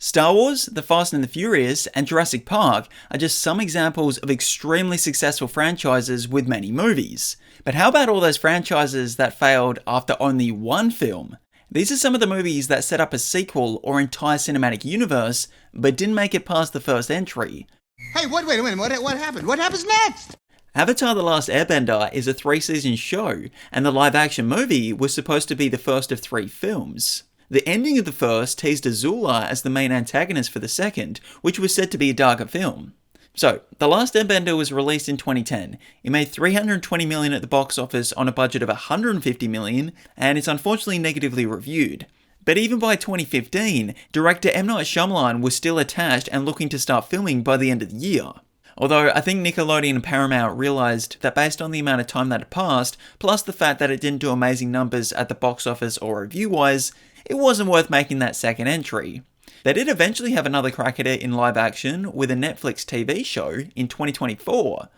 Star Wars, The Fast and the Furious, and Jurassic Park are just some examples of extremely successful franchises with many movies. But how about all those franchises that failed after only one film? These are some of the movies that set up a sequel or entire cinematic universe, but didn't make it past the first entry. Hey, wait a minute, what happened? What happens next? Avatar: The Last Airbender is a 3-season show, and the live-action movie was supposed to be the first of 3 films. The ending of the first teased Azula as the main antagonist for the second, which was said to be a darker film. So, The Last Airbender was released in 2010. It made $320 million at the box office on a budget of $150 million, and it's unfortunately negatively reviewed. But even by 2015, director M. Night Shyamalan was still attached and looking to start filming by the end of the year. Although I think Nickelodeon and Paramount realised that based on the amount of time that had passed, plus the fact that it didn't do amazing numbers at the box office or review-wise, it wasn't worth making that second entry. They did eventually have another crack at it in live action with a Netflix TV show in 2024.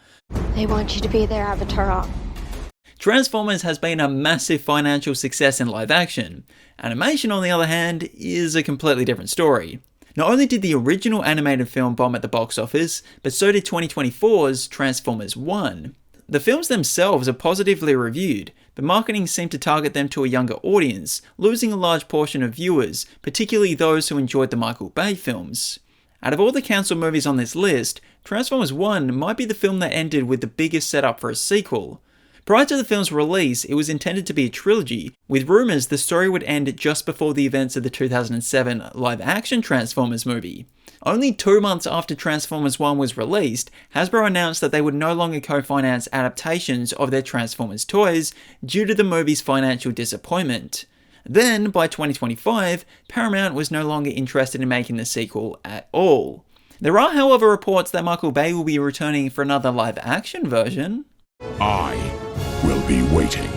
They want you to be their avatar. Transformers has been a massive financial success in live action. Animation, on the other hand, is a completely different story. Not only did the original animated film bomb at the box office, but so did 2024's Transformers 1. The films themselves are positively reviewed, but marketing seemed to target them to a younger audience, losing a large portion of viewers, particularly those who enjoyed the Michael Bay films. Out of all the cancelled movies on this list, Transformers 1 might be the film that ended with the biggest setup for a sequel. Prior to the film's release, it was intended to be a trilogy, with rumours the story would end just before the events of the 2007 live-action Transformers movie. Only 2 months after Transformers 1 was released, Hasbro announced that they would no longer co-finance adaptations of their Transformers toys due to the movie's financial disappointment. Then, by 2025, Paramount was no longer interested in making the sequel at all. There are, however, reports that Michael Bay will be returning for another live-action version. I will be waiting.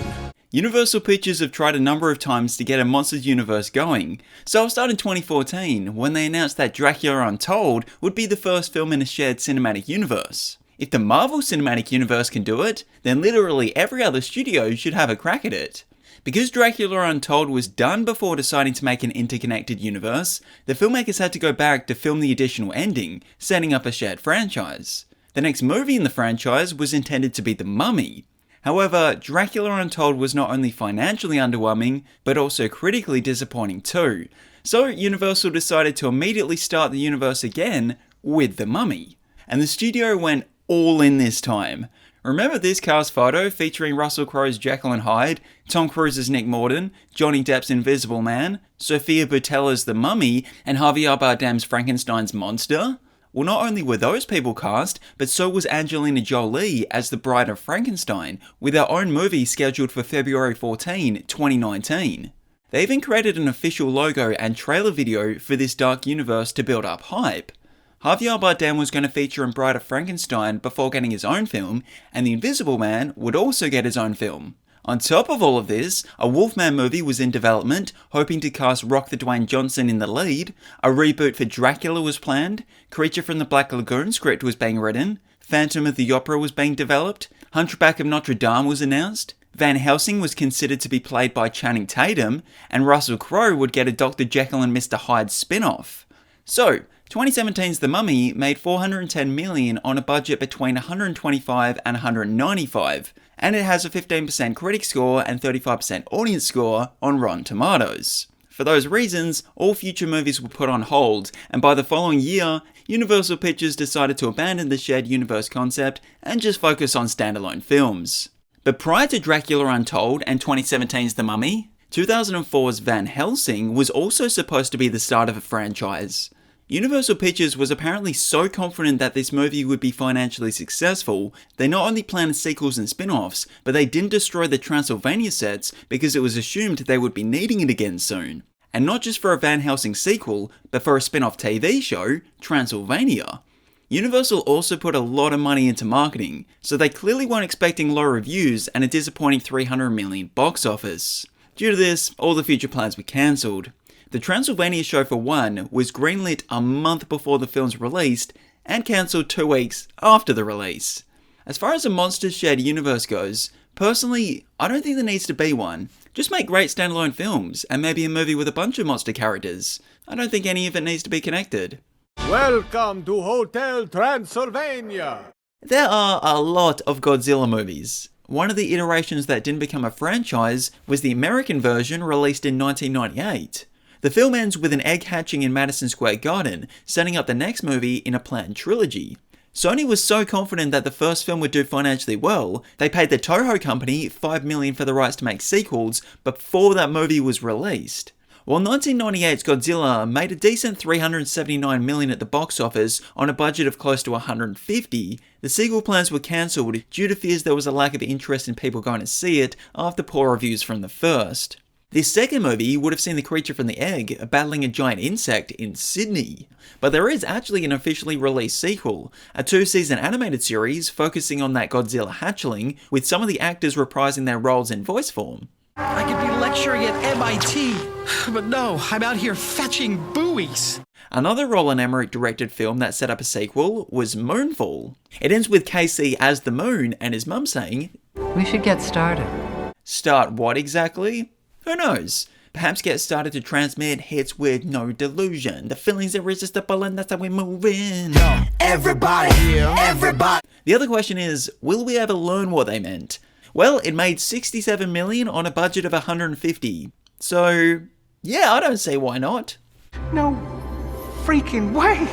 Universal Pictures have tried a number of times to get a Monsters universe going, so I'll start in 2014 when they announced that Dracula Untold would be the first film in a shared cinematic universe. If the Marvel Cinematic Universe can do it, then literally every other studio should have a crack at it. Because Dracula Untold was done before deciding to make an interconnected universe, the filmmakers had to go back to film the additional ending, setting up a shared franchise. The next movie in the franchise was intended to be The Mummy. However, Dracula Untold was not only financially underwhelming, but also critically disappointing too. So Universal decided to immediately start the universe again with The Mummy. And the studio went all in this time. Remember this cast photo featuring Russell Crowe's Jekyll and Hyde, Tom Cruise's Nick Morton, Johnny Depp's Invisible Man, Sofia Boutella's The Mummy, and Javier Bardem's Frankenstein's monster? Well, not only were those people cast, but so was Angelina Jolie as the Bride of Frankenstein, with her own movie scheduled for February 14, 2019. They even created an official logo and trailer video for this dark universe to build up hype. Javier Bardem was going to feature in Bride of Frankenstein before getting his own film, and The Invisible Man would also get his own film. On top of all of this, a Wolfman movie was in development, hoping to cast Rock the Dwayne Johnson in the lead, a reboot for Dracula was planned, Creature from the Black Lagoon script was being written, Phantom of the Opera was being developed, Hunchback of Notre Dame was announced, Van Helsing was considered to be played by Channing Tatum, and Russell Crowe would get a Dr. Jekyll and Mr. Hyde spin-off. So, 2017's The Mummy made $410 million on a budget between $125 and $195, and it has a 15% critic score and 35% audience score on Rotten Tomatoes. For those reasons, all future movies were put on hold, and by the following year, Universal Pictures decided to abandon the shared universe concept and just focus on standalone films. But prior to Dracula Untold and 2017's The Mummy, 2004's Van Helsing was also supposed to be the start of a franchise. Universal Pictures was apparently so confident that this movie would be financially successful, they not only planned sequels and spin-offs, but they didn't destroy the Transylvania sets because it was assumed they would be needing it again soon. And not just for a Van Helsing sequel, but for a spin-off TV show, Transylvania. Universal also put a lot of money into marketing, so they clearly weren't expecting low reviews and a disappointing $300 million box office. Due to this, all the future plans were cancelled. The Transylvania show, for one, was greenlit a month before the film's released and cancelled 2 weeks after the release. As far as a Monsters shared universe goes, personally, I don't think there needs to be one. Just make great standalone films and maybe a movie with a bunch of monster characters. I don't think any of it needs to be connected. Welcome to Hotel Transylvania! There are a lot of Godzilla movies. One of the iterations that didn't become a franchise was the American version released in 1998. The film ends with an egg hatching in Madison Square Garden, setting up the next movie in a planned trilogy. Sony was so confident that the first film would do financially well, they paid the Toho company $5 million for the rights to make sequels before that movie was released. While 1998's Godzilla made a decent $379 million at the box office on a budget of close to $150, the sequel plans were cancelled due to fears there was a lack of interest in people going to see it after poor reviews from the first. This second movie would have seen the creature from the egg battling a giant insect in Sydney. But there is actually an officially released sequel, a 2-season animated series focusing on that Godzilla hatchling, with some of the actors reprising their roles in voice form. I could be lecturing at MIT, but no, I'm out here fetching buoys. Another Roland Emmerich directed film that set up a sequel was Moonfall. It ends with Casey as the moon and his mum saying, "We should get started." Start what exactly? Who knows? Perhaps get started to transmit hits with no delusion. The feeling's irresistible and that's how we move in. Everybody, everybody. The other question is, will we ever learn what they meant? Well, it made $67 million on a budget of $150. So, yeah, I don't see why not. No freaking way.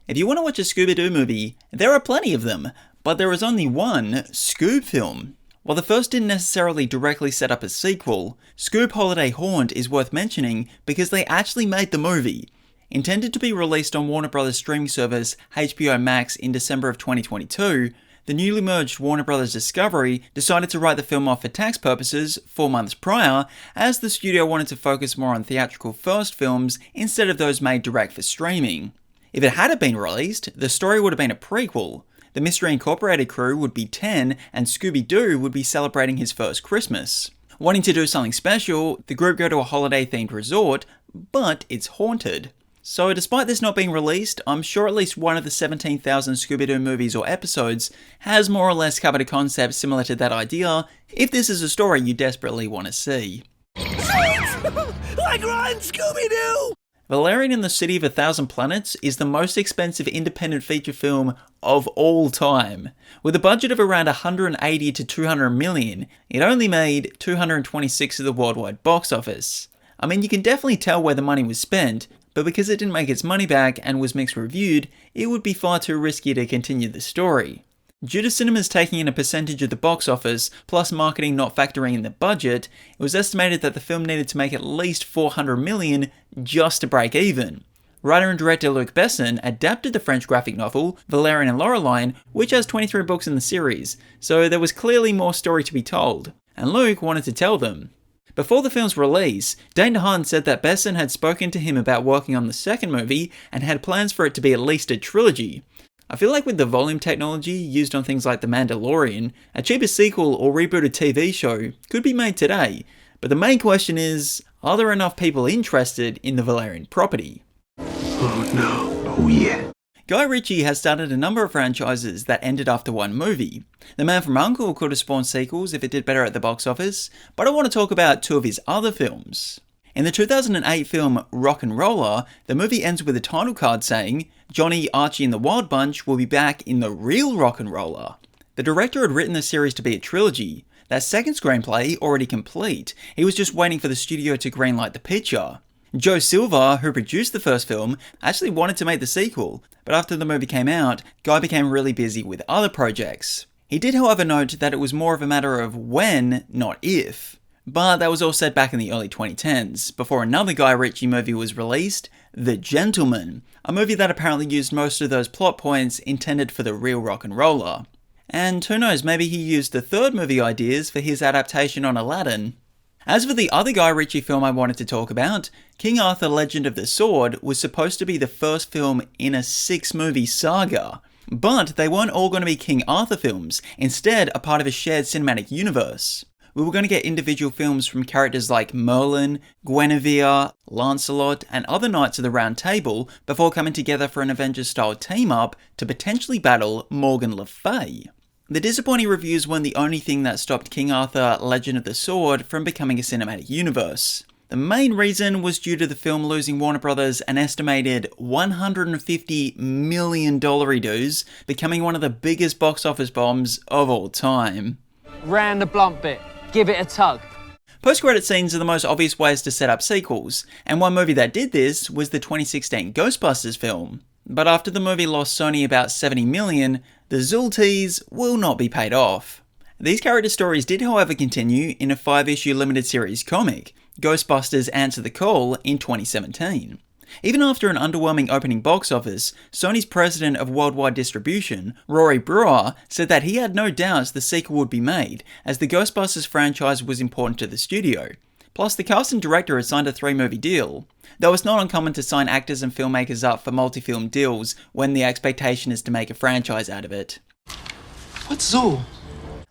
If you want to watch a Scooby-Doo movie, there are plenty of them, but there is only one Scoob film. While the first didn't necessarily directly set up a sequel, Scoob Holiday Haunt is worth mentioning because they actually made the movie. Intended to be released on Warner Bros. Streaming service HBO Max in December of 2022, the newly merged Warner Bros. Discovery decided to write the film off for tax purposes 4 months prior, as the studio wanted to focus more on theatrical first films instead of those made direct for streaming. If it had been released, the story would have been a prequel. The Mystery Incorporated crew would be 10, and Scooby-Doo would be celebrating his first Christmas. Wanting to do something special, the group go to a holiday-themed resort, but it's haunted. So despite this not being released, I'm sure at least one of the 17,000 Scooby-Doo movies or episodes has more or less covered a concept similar to that idea, if this is a story you desperately want to see. Like Run, Scooby-Doo! Valerian in the City of 1,000 Planets is the most expensive independent feature film of all time. With a budget of around 180 to 200 million, it only made 226 at the worldwide box office. I mean, you can definitely tell where the money was spent, but because it didn't make its money back and was mixed reviewed, it would be far too risky to continue the story. Due to cinemas taking in a percentage of the box office, plus marketing not factoring in the budget, it was estimated that the film needed to make at least 400 million just to break even. Writer and director Luc Besson adapted the French graphic novel Valerian and Laureline, which has 23 books in the series, so there was clearly more story to be told, and Luc wanted to tell them. Before the film's release, Dane DeHaan said that Besson had spoken to him about working on the second movie and had plans for it to be at least a trilogy. I feel like with the volume technology used on things like The Mandalorian, a cheaper sequel or rebooted TV show could be made today, but the main question is, are there enough people interested in the Valerian property? Oh no. Oh yeah. Guy Ritchie has started a number of franchises that ended after one movie. The Man from U.N.C.L.E. could have spawned sequels if it did better at the box office, but I want to talk about two of his other films. In the 2008 film RocknRolla, the movie ends with a title card saying, Johnny, Archie and the Wild Bunch will be back in the real RocknRolla. The director had written the series to be a trilogy. That second screenplay already complete, he was just waiting for the studio to greenlight the picture. Joe Silva, who produced the first film, actually wanted to make the sequel, but after the movie came out, Guy became really busy with other projects. He did however note that it was more of a matter of when, not if. But that was all said back in the early 2010s, before another Guy Ritchie movie was released, The Gentleman, a movie that apparently used most of those plot points intended for the real RocknRolla. And who knows, maybe he used the third movie ideas for his adaptation on Aladdin. As for the other Guy Ritchie film I wanted to talk about, King Arthur Legend of the Sword was supposed to be the first film in a 6-movie saga. But they weren't all going to be King Arthur films, instead a part of a shared cinematic universe. We were going to get individual films from characters like Merlin, Guinevere, Lancelot, and other Knights of the Round Table before coming together for an Avengers-style team-up to potentially battle Morgan Le Fay. The disappointing reviews weren't the only thing that stopped King Arthur Legend of the Sword from becoming a cinematic universe. The main reason was due to the film losing Warner Brothers an estimated $150 million dues, becoming one of the biggest box office bombs of all time. Ran the blunt bit. Give it a tug. Post-credit scenes are the most obvious ways to set up sequels, and one movie that did this was the 2016 Ghostbusters film. But after the movie lost Sony about $70 million, the Zulties will not be paid off. These character stories did however continue in a 5-issue limited series comic, Ghostbusters Answer the Call, in 2017. Even after an underwhelming opening box office, Sony's president of worldwide distribution, Rory Brewer, said that he had no doubts the sequel would be made, as the Ghostbusters franchise was important to the studio. Plus, the cast and director had signed a 3-movie deal. Though it's not uncommon to sign actors and filmmakers up for multi-film deals when the expectation is to make a franchise out of it. What's Zul?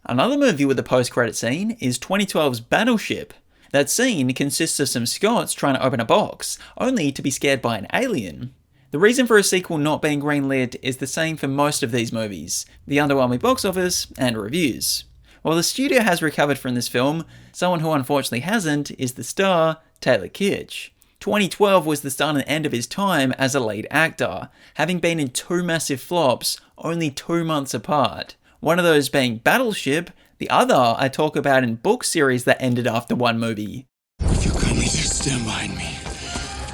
Another movie with a post-credit scene is 2012's Battleship. That scene consists of some Scots trying to open a box, only to be scared by an alien. The reason for a sequel not being greenlit is the same for most of these movies, the underwhelming box office and reviews. While the studio has recovered from this film, someone who unfortunately hasn't is the star, Taylor Kitsch. 2012 was the start and end of his time as a lead actor, having been in 2 massive flops only 2 months apart. One of those being Battleship, the other I talk about in book series that ended after 1 movie. If you kindly just stand behind me,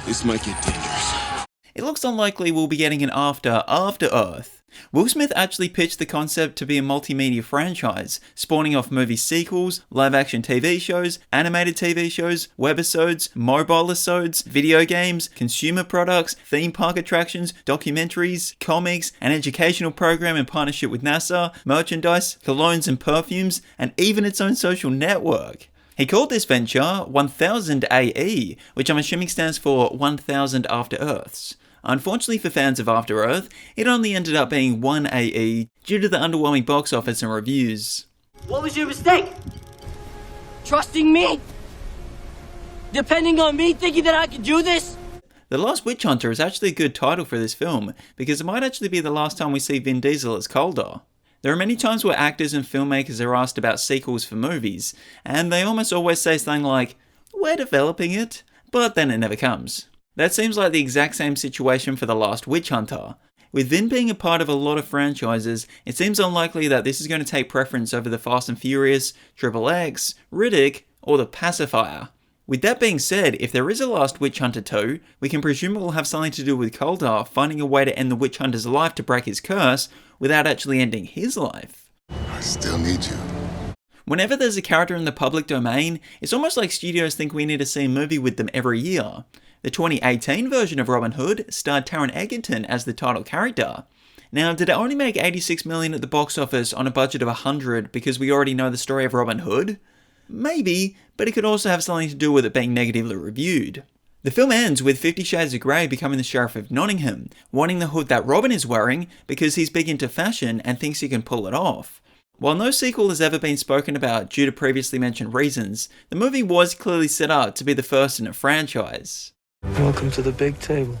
this might get dangerous. It looks unlikely we'll be getting an After Earth. Will Smith actually pitched the concept to be a multimedia franchise, spawning off movie sequels, live-action TV shows, animated TV shows, webisodes, mobile-episodes, video games, consumer products, theme park attractions, documentaries, comics, an educational program in partnership with NASA, merchandise, colognes and perfumes, and even its own social network. He called this venture 1000 AE, which I'm assuming stands for 1000 After Earths. Unfortunately for fans of After Earth, it only ended up being 1 AE due to the underwhelming box office and reviews. What was your mistake? Trusting me? Depending on me, thinking that I could do this? The Last Witch Hunter is actually a good title for this film, because it might actually be the last time we see Vin Diesel as Calder. There are many times where actors and filmmakers are asked about sequels for movies, and they almost always say something like, "We're developing it," but then it never comes. That seems like the exact same situation for The Last Witch Hunter. With Vin being a part of a lot of franchises, it seems unlikely that this is going to take preference over the Fast and Furious, Triple X, Riddick, or The Pacifier. With that being said, if there is a Last Witch Hunter 2, we can presume it will have something to do with Calder finding a way to end the Witch Hunter's life to break his curse, without actually ending his life. I still need you. Whenever there's a character in the public domain, it's almost like studios think we need to see a movie with them every year. The 2018 version of Robin Hood starred Taron Egerton as the title character. Now, did it only make $86 million at the box office on a budget of $100 because we already know the story of Robin Hood? Maybe, but it could also have something to do with it being negatively reviewed. The film ends with 50 Shades of Grey becoming the Sheriff of Nottingham, wanting the hood that Robin is wearing because he's big into fashion and thinks he can pull it off. While no sequel has ever been spoken about due to previously mentioned reasons, the movie was clearly set up to be the first in a franchise. Welcome to the big table,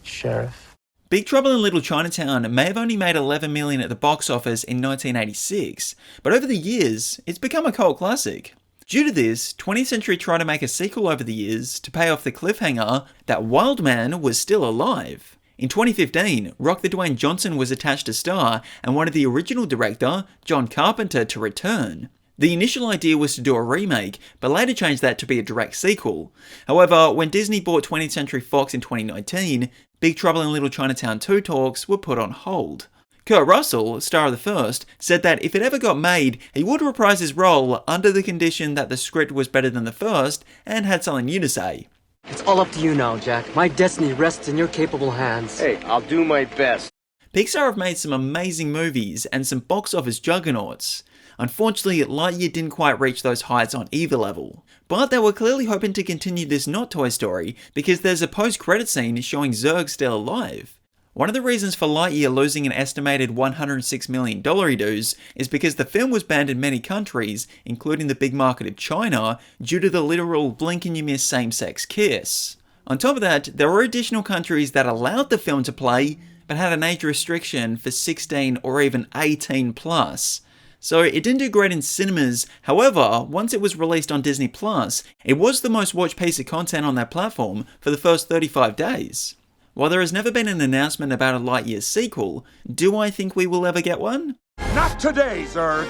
Sheriff. Big Trouble in Little Chinatown may have only made $11 million at the box office in 1986, but over the years, it's become a cult classic. Due to this, 20th Century tried to make a sequel over the years to pay off the cliffhanger that Wildman was still alive. In 2015, Rock the Dwayne Johnson was attached to star and wanted the original director, John Carpenter, to return. The initial idea was to do a remake, but later changed that to be a direct sequel. However, when Disney bought 20th Century Fox in 2019, Big Trouble in Little Chinatown 2 talks were put on hold. Kurt Russell, star of the first, said that if it ever got made, he would reprise his role under the condition that the script was better than the first and had something new to say. It's all up to you now, Jack. My destiny rests in your capable hands. Hey, I'll do my best. Pixar have made some amazing movies and some box office juggernauts. Unfortunately, Lightyear didn't quite reach those heights on either level. But they were clearly hoping to continue this not Toy Story because there's a post-credit scene showing Zurg still alive. One of the reasons for Lightyear losing an estimated $106 million dues is because the film was banned in many countries, including the big market of China, due to the literal blink and you miss same-sex kiss. On top of that, there were additional countries that allowed the film to play, but had an age restriction for 16 or even 18 plus. so it didn't do great in cinemas. However, once it was released on Disney+, it was the most watched piece of content on that platform for the first 35 days. While there has never been an announcement about a Lightyear sequel, do I think we will ever get one? Not today, Zurg.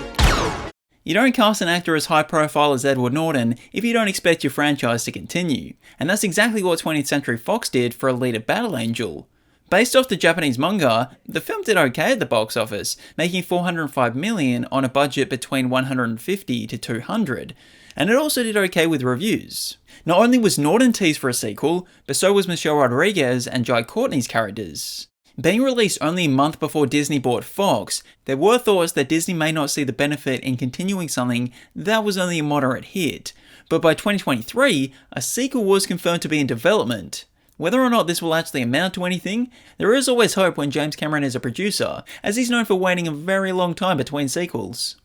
You don't cast an actor as high profile as Edward Norton if you don't expect your franchise to continue, and that's exactly what 20th Century Fox did for Alita Battle Angel. Based off the Japanese manga, the film did okay at the box office, making $405 million on a budget between $150 to $200, and it also did okay with reviews. Not only was Norton teased for a sequel, but so was Michelle Rodriguez and Jai Courtney's characters. Being released only a month before Disney bought Fox, there were thoughts that Disney may not see the benefit in continuing something that was only a moderate hit, but by 2023, a sequel was confirmed to be in development. Whether or not this will actually amount to anything, there is always hope when James Cameron is a producer, as he's known for waiting a very long time between sequels.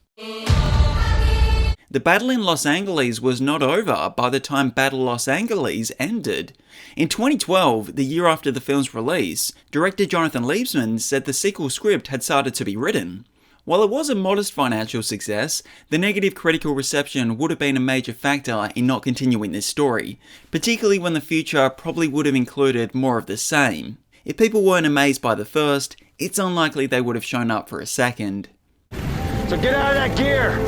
The battle in Los Angeles was not over by the time Battle Los Angeles ended. In 2012, the year after the film's release, director Jonathan Liebsman said the sequel script had started to be written. While it was a modest financial success, the negative critical reception would have been a major factor in not continuing this story, particularly when the future probably would have included more of the same. If people weren't amazed by the first, it's unlikely they would have shown up for a second. So get out of that gear.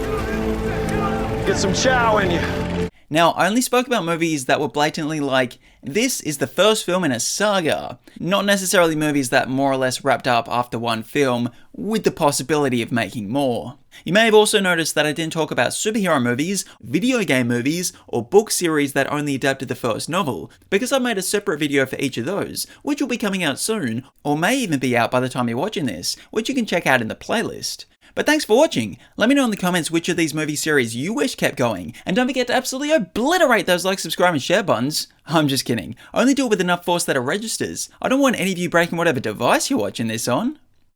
Get some chow in you. Now, I only spoke about movies that were blatantly like, this is the first film in a saga, not necessarily movies that more or less wrapped up after one film, with the possibility of making more. You may have also noticed that I didn't talk about superhero movies, video game movies, or book series that only adapted the first novel, because I made a separate video for each of those, which will be coming out soon, or may even be out by the time you're watching this, which you can check out in the playlist. But thanks for watching. Let me know in the comments which of these movie series you wish kept going, and don't forget to absolutely obliterate those like, subscribe, and share buttons. I'm just kidding. Only do it with enough force that it registers. I don't want any of you breaking whatever device you're watching this on.